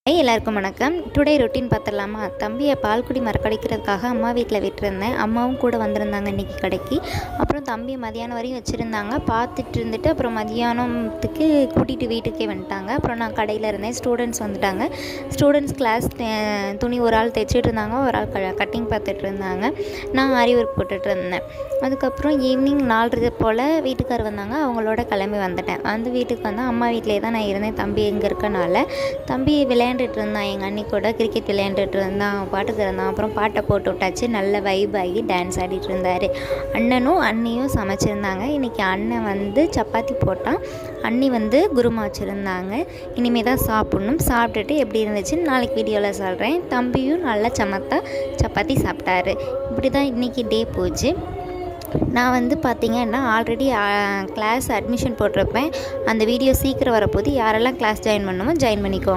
எல்லாருக்கும் வணக்கம். Today routine பார்த்துடலாமா? தம்பியை பால்குடி மறக்கடிக்கிறதுக்காக அம்மா வீட்டில் விட்டுருந்தேன். அம்மாவும் கூட வந்திருந்தாங்க இன்றைக்கி கடைக்கு. அப்புறம் தம்பியை மதியானம் வரையும் வச்சுருந்தாங்க. பார்த்துட்டு இருந்துட்டு அப்புறம் மதியானத்துக்கு கூட்டிகிட்டு வீட்டுக்கே வந்துட்டாங்க. அப்புறம் நான் கடையில் இருந்தேன். ஸ்டூடெண்ட்ஸ் வந்துட்டாங்க. ஸ்டூடெண்ட்ஸ் கிளாஸ் துணி ஒரு ஆள் தைச்சிட்டு இருந்தாங்க, ஒரு ஆள் கட்டிங் பார்த்துட்டு இருந்தாங்க. நான் ஆரி ஒர்க் போட்டுட்டு இருந்தேன். அதுக்கப்புறம் ஈவினிங் 4:30 போல் வீட்டுக்கார் வந்தாங்க. அவங்களோட கிளம்பி வந்துட்டேன். வந்து வீட்டுக்கு வந்தால் அம்மா வீட்டிலே தான் நான் இருந்தேன். தம்பி எங்கே இருக்கனால தம்பி விளையாண்டுட்டு இருந்தான். எங்கள் அண்ணி கூட கிரிக்கெட் விளையாண்டுட்டு இருந்தான். அவன் பாட்டுக்கு இருந்தான். அப்புறம் பாட்டை போட்டு விட்டாச்சு. நல்ல வைப் ஆகி டான்ஸ் ஆடிட்டு இருந்தார். அண்ணனும் அண்ணியும் சமைச்சிருந்தாங்க. இன்றைக்கி அண்ணன் வந்து சப்பாத்தி போட்டான், அண்ணி வந்து குருமா வச்சுருந்தாங்க. இனிமேல் தான் சாப்பிட்ணும். சாப்பிட்டுட்டு எப்படி இருந்துச்சுன்னு நாளைக்கு வீடியோவில் சொல்கிறேன். தம்பியும் நல்லா சப்பாத்தி சாப்பிட்டாரு. இப்படி தான் இன்றைக்கி டே போச்சு. நான் வந்து பார்த்திங்கன்னா ஆல்ரெடி கிளாஸ் அட்மிஷன் போட்டிருப்பேன். அந்த வீடியோ சீக்கிரம் வரப்போது. யாரெல்லாம் கிளாஸ் ஜாயின் பண்ணணுமோ ஜாயின் பண்ணிக்கோங்க.